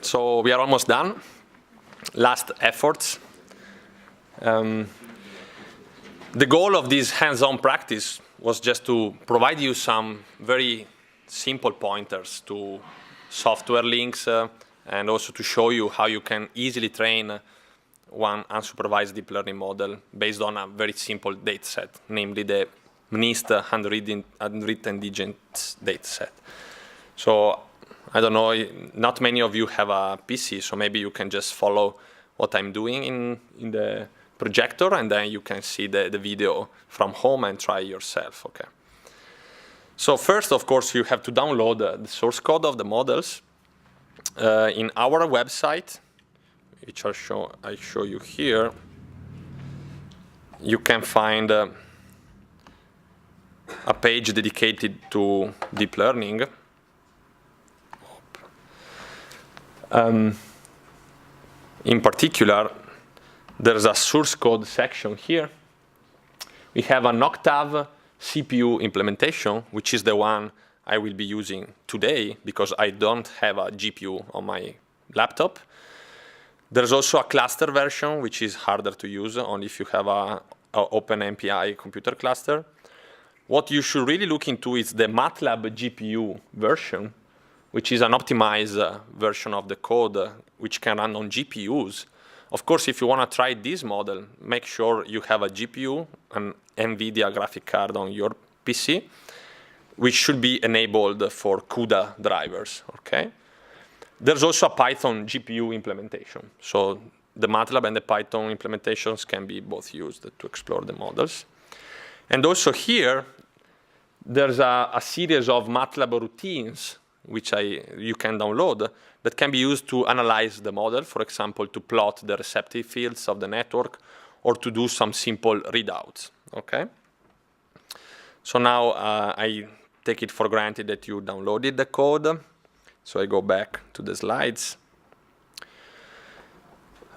So we are almost done. Last efforts. The goal of this hands-on practice was just to provide you some very simple pointers to software links and also to show you how you can easily train one unsupervised deep learning model based on a very simple dataset, namely the MNIST unwritten digits dataset. So I don't know, not many of you have a PC, so maybe you can just follow what I'm doing in the projector, and then you can see the video from home and try yourself, okay? So first, of course, you have to download the source code of the models. In our website, which I show you here, you can find a page dedicated to deep learning. In particular, there's a source code section here. We have an Octave CPU implementation, which is the one I will be using today because I don't have a GPU on my laptop. There's also a cluster version, which is harder to use only if you have an OpenMPI computer cluster. What you should really look into is the MATLAB GPU version, which is an optimized version of the code which can run on GPUs. Of course, if you want to try this model, make sure you have a GPU, an NVIDIA graphic card on your PC, which should be enabled for CUDA drivers, okay? There's also a Python GPU implementation. So the MATLAB and the Python implementations can be both used to explore the models. And also here, there's a series of MATLAB routines which you can download that can be used to analyze the model, for example, to plot the receptive fields of the network or to do some simple readouts, okay? So now I take it for granted that you downloaded the code. So I go back to the slides.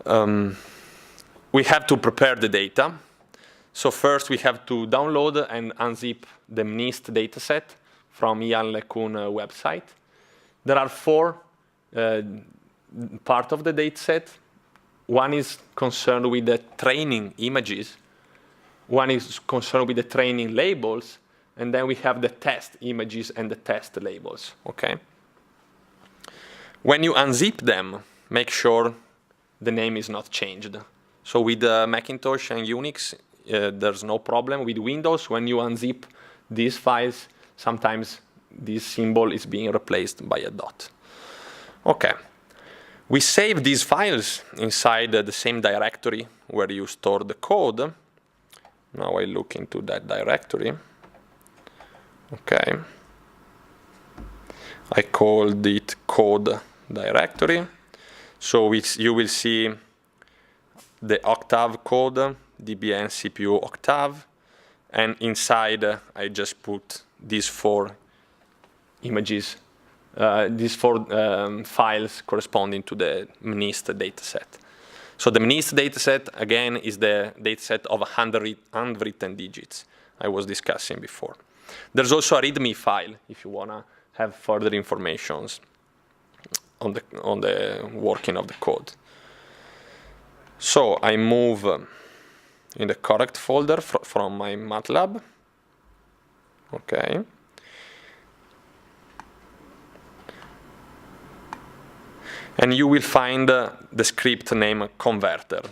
We have to prepare the data. So first we have to download and unzip the MNIST dataset from Ian LeCun website. There are four parts of the dataset. One is concerned with the training images. One is concerned with the training labels. And then we have the test images and the test labels, okay? When you unzip them, make sure the name is not changed. So with Macintosh and Unix, there's no problem. With Windows, when you unzip these files, sometimes this symbol is being replaced by a dot. Okay. We save these files inside the same directory where you store the code. Now I look into that directory. Okay. I called it code directory. So you will see the Octave code, DBN CPU Octave, and inside I just put these four images, these four files corresponding to the MNIST dataset. So the MNIST dataset, again, is the dataset of unwritten digits I was discussing before. There's also a README file if you want to have further information on the working of the code. So I move in the correct folder from my MATLAB. Okay. And you will find the script name converter.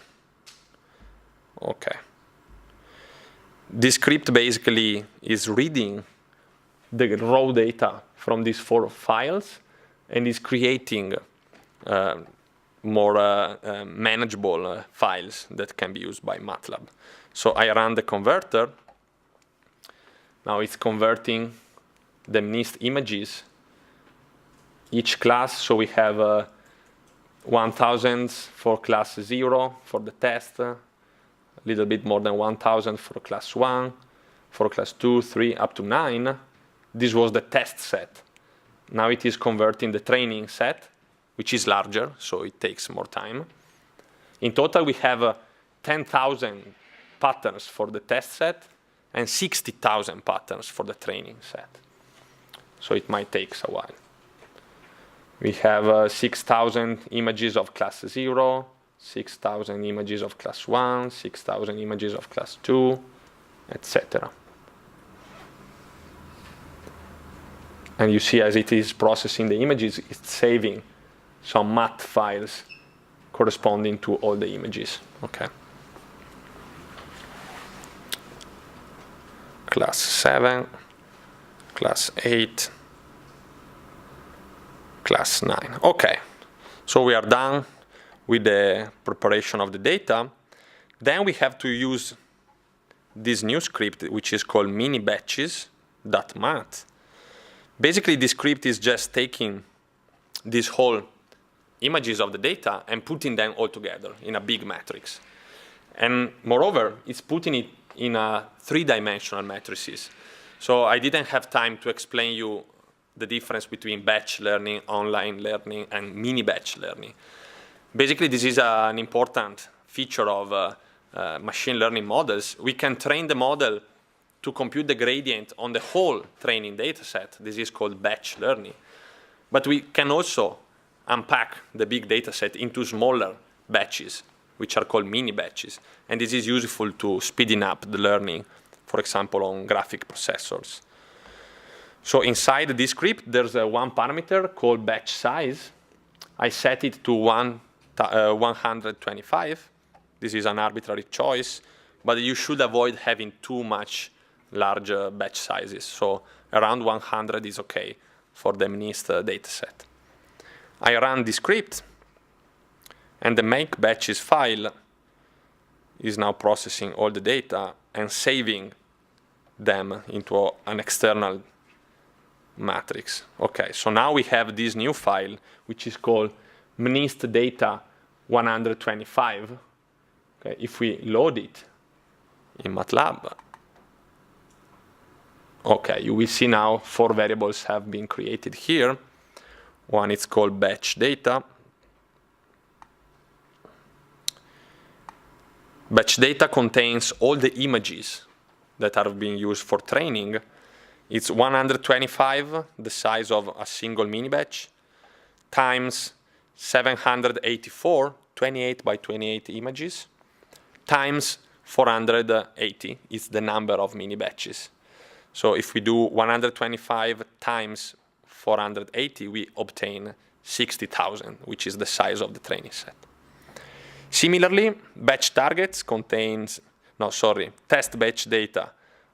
Okay. This script basically is reading the raw data from these four files and is creating more manageable files that can be used by MATLAB. So I run the converter. Now it's converting the MNIST images, each class. So we have 1,000 for class 0 for the test, a little bit more than 1,000 for class 1, for class 2, 3, up to 9. This was the test set. Now it is converting the training set, which is larger, so it takes more time. In total, we have 10,000 patterns for the test set and 60,000 patterns for the training set. So it might take a while. We have 6,000 images of class 0, 6,000 images of class 1, 6,000 images of class 2, etc. And you see, as it is processing the images, it's saving some math files corresponding to all the images. Okay. Class 7, class 8, class 9. Okay, so we are done with the preparation of the data. Then we have to use this new script, which is called mini-batches.math. Basically, this script is just taking these whole images of the data and putting them all together in a big matrix. And moreover, it's putting it in a three-dimensional matrices. So I didn't have time to explain you the difference between batch learning, online learning, and mini-batch learning. Basically, this is an important feature of machine learning models. We can train the model to compute the gradient on the whole training data set. This is called batch learning. But we can also unpack the big data set into smaller batches, which are called mini batches. And this is useful to speeding up the learning, for example, on graphic processors. So inside this script, there's one parameter called batch size. I set it to 125. This is an arbitrary choice, but you should avoid having too much large batch sizes. So around 100 is okay for the MNIST data set. I run the script, and the make batches file is now processing all the data and saving them into an external matrix. Okay, so now we have this new file, which is called MNIST data 125. Okay, if we load it in MATLAB, okay, you will see now 4 variables have been created here. One is called batch data. Batch data contains all the images that are being used for training. It's 125, the size of a single mini batch, times 784, 28 by 28 images, times 480 is the number of mini batches. So if we do 125 times 480, we obtain 60,000, which is the size of the training set. Similarly, batch targets contains, test batch data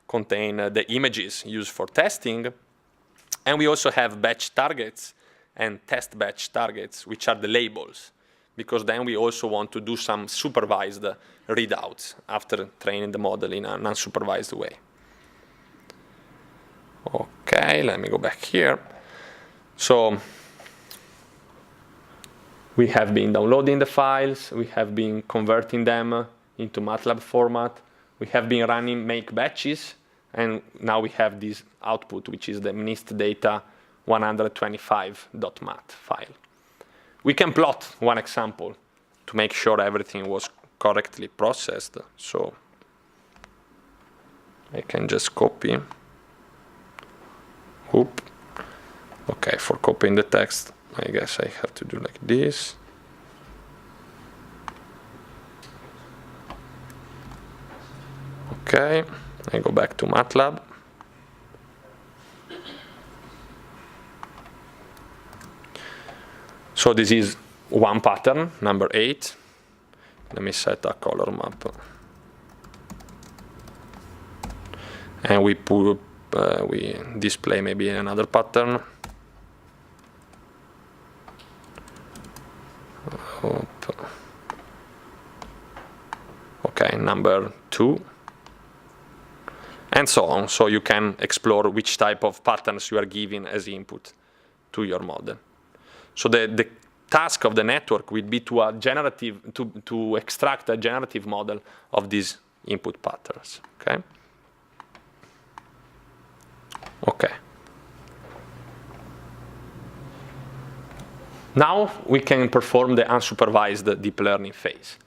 contain the images used for testing. And we also have batch targets and test batch targets, which are the labels, because then we also want to do some supervised readouts after training the model in an unsupervised way. Okay, let me go back here. So we have been downloading the files, we have been converting them into MATLAB format, we have been running make batches, and now we have this output, which is the MNIST data 125.mat file. We can plot one example to make sure everything was correctly processed. So I can just copy. Oop. Okay, for copying the text, I guess I have to do like this. Okay, I go back to MATLAB. So this is one pattern, number 8. Let me set a color map. And we display maybe another pattern. Okay, number 2. And so on. So you can explore which type of patterns you are giving as input to your model. So the task of the network will be to extract a generative model of these input patterns. Okay. Okay. Now we can perform the unsupervised deep learning phase.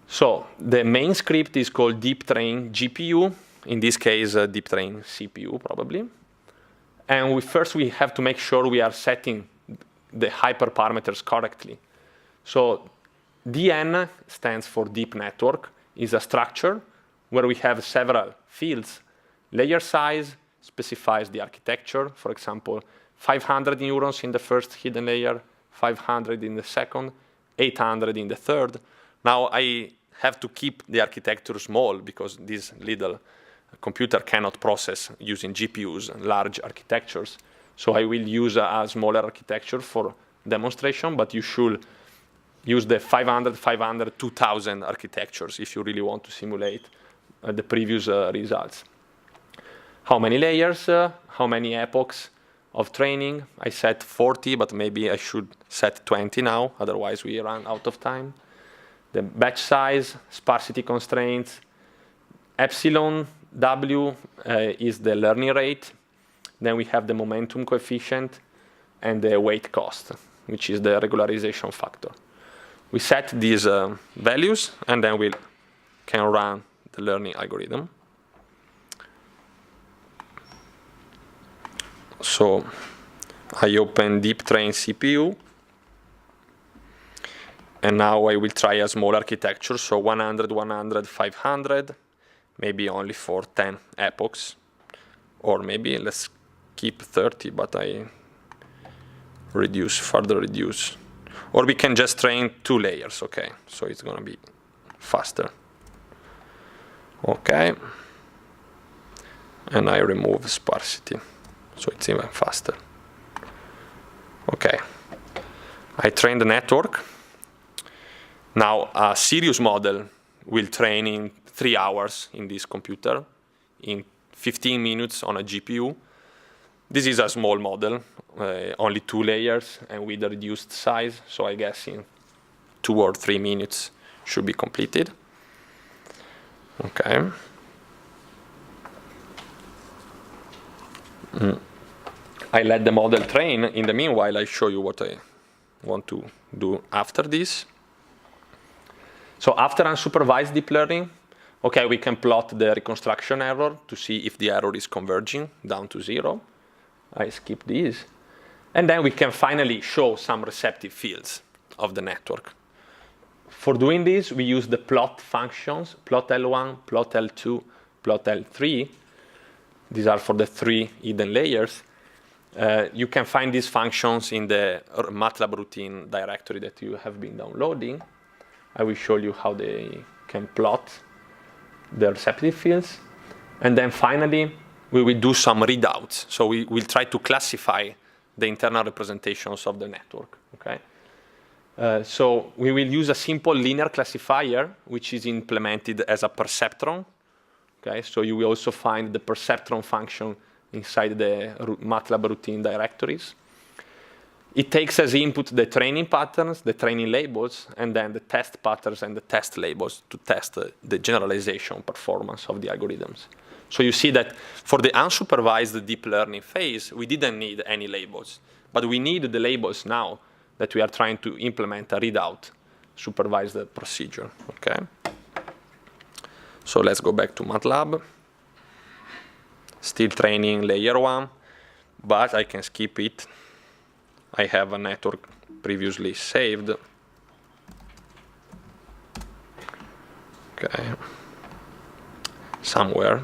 So the main script is called deep train GPU. In this case, deep train CPU probably. And first we have to make sure we are setting the hyperparameters correctly. So DN stands for deep network, is a structure where we have several fields. Layer size specifies the architecture. For example, 500 neurons in the first hidden layer, 500 in the second, 800 in the third. Now I have to keep the architecture small because this little computer cannot process using GPUs large architectures. So I will use a smaller architecture for demonstration, but you should use the 500, 500, 2000 architectures if you really want to simulate the previous results. How many layers, how many epochs of training? I set 40, but maybe I should set 20 now, otherwise we run out of time. The batch size, sparsity constraints, epsilon W is the learning rate. Then we have the momentum coefficient and the weight cost, which is the regularization factor. We set these values, and then we can run the learning algorithm. So I open deep train CPU, and now I will try a small architecture, so 100, 100, 500, maybe only for 10 epochs, or maybe let's keep 30, but I further reduce. Or we can just train 2 layers, okay, so it's gonna be faster. Okay, and I remove sparsity, so it's even faster. Okay, I train the network. Now a serious model will train in 3 hours in this computer, in 15 minutes on a GPU. This is a small model, only 2 layers and with a reduced size, so I guess in 2 or 3 minutes should be completed. Okay. I let the model train. In the meanwhile, I show you what I want to do after this. So after unsupervised deep learning, okay, we can plot the reconstruction error to see if the error is converging down to 0. I skip this. And then we can finally show some receptive fields of the network. For doing this, we use the plot functions, plot L1, plot L2, plot L3. These are for the 3 hidden layers. You can find these functions in the MATLAB routine directory that you have been downloading. I will show you how they can plot the receptive fields. And then finally, we will do some readouts. So we will try to classify the internal representations of the network. Okay? So we will use a simple linear classifier, which is implemented as a perceptron. Okay? So you will also find the perceptron function inside the MATLAB routine directories. It takes as input the training patterns, the training labels, and then the test patterns and the test labels to test the generalization performance of the algorithms. So you see that for the unsupervised deep learning phase, we didn't need any labels, but we need the labels now that we are trying to implement a readout supervised procedure. Okay. So let's go back to MATLAB. Still training layer 1, but I can skip it. I have a network previously saved. Okay. Somewhere.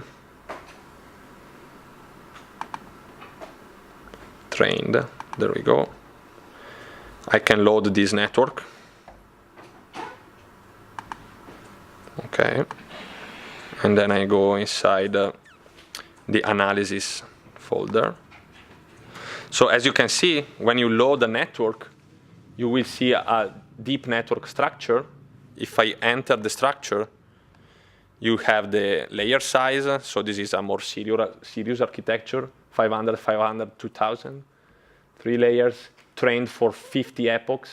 Trained. There we go. I can load this network. Okay. And then I go inside the analysis folder. So as you can see, when you load a network, you will see a deep network structure. If I enter the structure, you have the layer size. So this is a more serious architecture, 500, 500, 2000. 3 layers, trained for 50 epochs.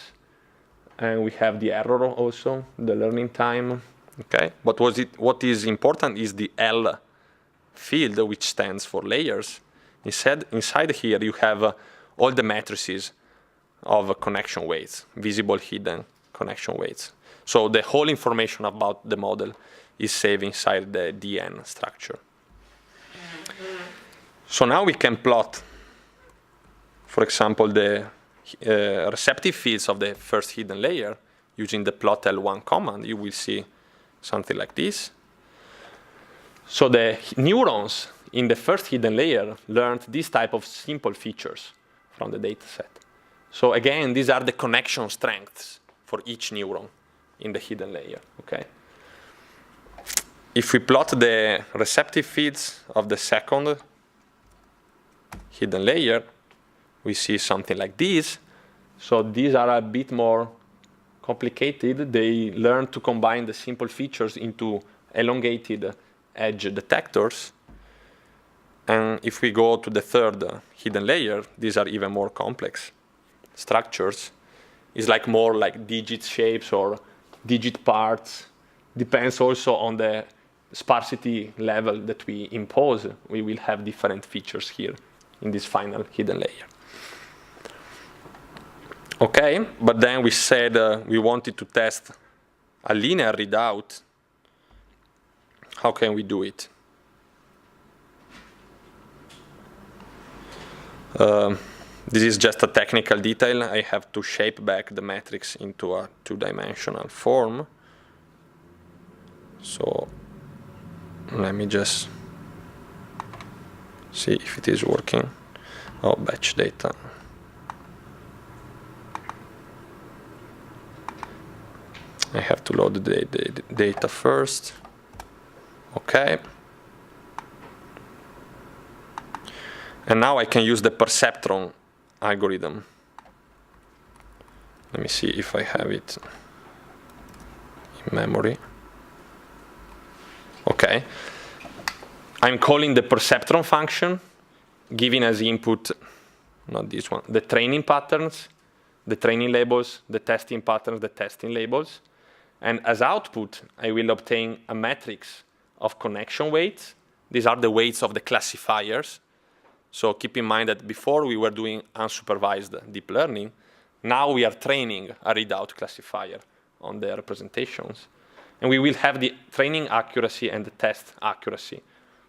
And we have the error also, the learning time. Okay. But what is important is the L field, which stands for layers. Inside here, you have all the matrices of connection weights, visible, hidden connection weights. So the whole information about the model is saved inside the DN structure. So now we can plot, for example, the receptive fields of the first hidden layer using the plotl1 command, you will see something like this. So the neurons in the first hidden layer learned this type of simple features from the dataset. So again, these are the connection strengths for each neuron in the hidden layer, okay? If we plot the receptive fields of the second hidden layer, we see something like this. So these are a bit more complicated. They learn to combine the simple features into elongated edge detectors. And if we go to the third hidden layer, these are even more complex structures. It's like more like digit shapes or digit parts. Depends also on the sparsity level that we impose. We will have different features here in this final hidden layer. Okay, but then we said we wanted to test a linear readout. How can we do it? This is just a technical detail. I have to shape back the matrix into a two-dimensional form. So let me just see if it is working. Oh, batch data. I have to load the data first. Okay. And now I can use the Perceptron algorithm. Let me see if I have it in memory. Okay. I'm calling the Perceptron function, giving as input, not this one, the training patterns, the training labels, the testing patterns, the testing labels. And as output, I will obtain a matrix of connection weights. These are the weights of the classifiers. So keep in mind that before we were doing unsupervised deep learning. Now we are training a readout classifier on the representations. And we will have the training accuracy and the test accuracy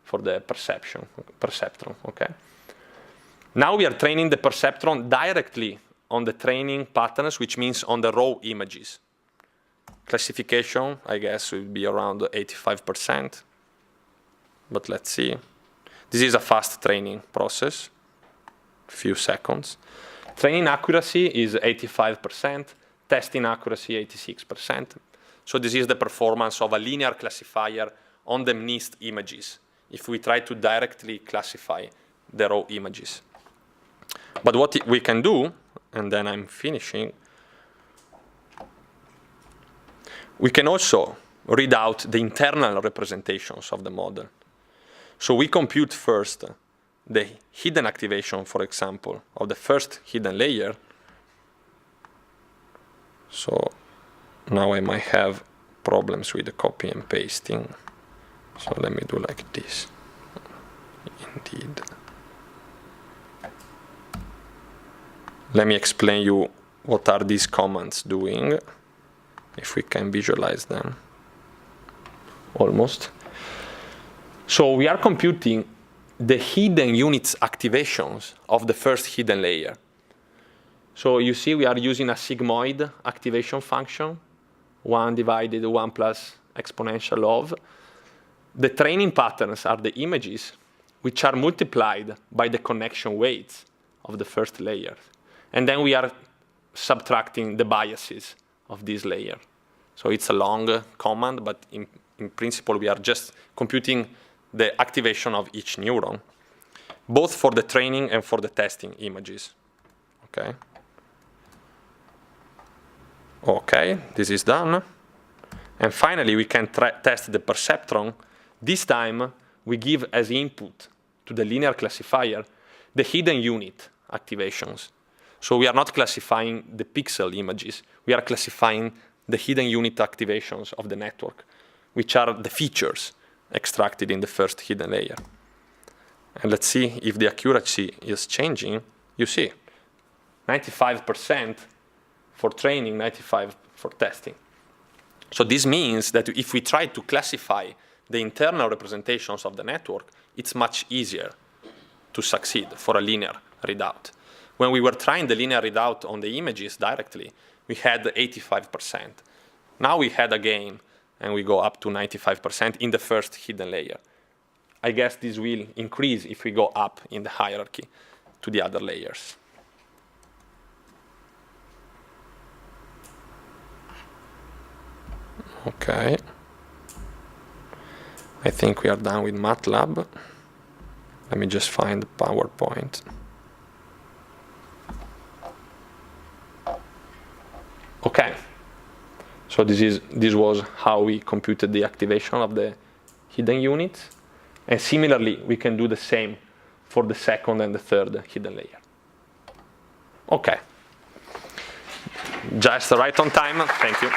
for the Perceptron, okay? Now we are training the Perceptron directly on the training patterns, which means on the raw images. Classification, I guess, will be around 85%. But let's see. This is a fast training process, few seconds. Training accuracy is 85%, testing accuracy 86%. So this is the performance of a linear classifier on the mnist images, if we try to directly classify the raw images. But what we can do, and then I'm finishing, we can also read out the internal representations of the model. So we compute first the hidden activation, for example, of the first hidden layer. So now I might have problems with the copy and pasting. So let me do like this. Indeed. Let me explain you what are these commands doing, if we can visualize them. Almost. So we are computing the hidden units activations of the first hidden layer. So you see we are using a sigmoid activation function, 1 divided 1 plus exponential of. The training patterns are the images which are multiplied by the connection weights of the first layer. And then we are subtracting the biases of this layer. So it's a long command, but in principle we are just computing the activation of each neuron, both for the training and for the testing images. Okay. Okay, this is done. And finally, we can test the Perceptron. This time, we give as input to the linear classifier the hidden unit activations. So we are not classifying the pixel images. We are classifying the hidden unit activations of the network, which are the features extracted in the first hidden layer. And let's see if the accuracy is changing. You see, 95% for training, 95% for testing. So this means that if we try to classify the internal representations of the network, it's much easier to succeed for a linear readout. when we were trying the linear readout on the images directly, we had 85%. Now we had a gain, and we go up to 95% in the first hidden layer. I guess this will increase if we go up in the hierarchy to the other layers. Okay. I think we are done with MATLAB. Let me just find the PowerPoint. Okay. So this was how we computed the activation of the hidden units. And similarly, we can do the same for the second and the third hidden layer. Okay. Just right on time. Thank you.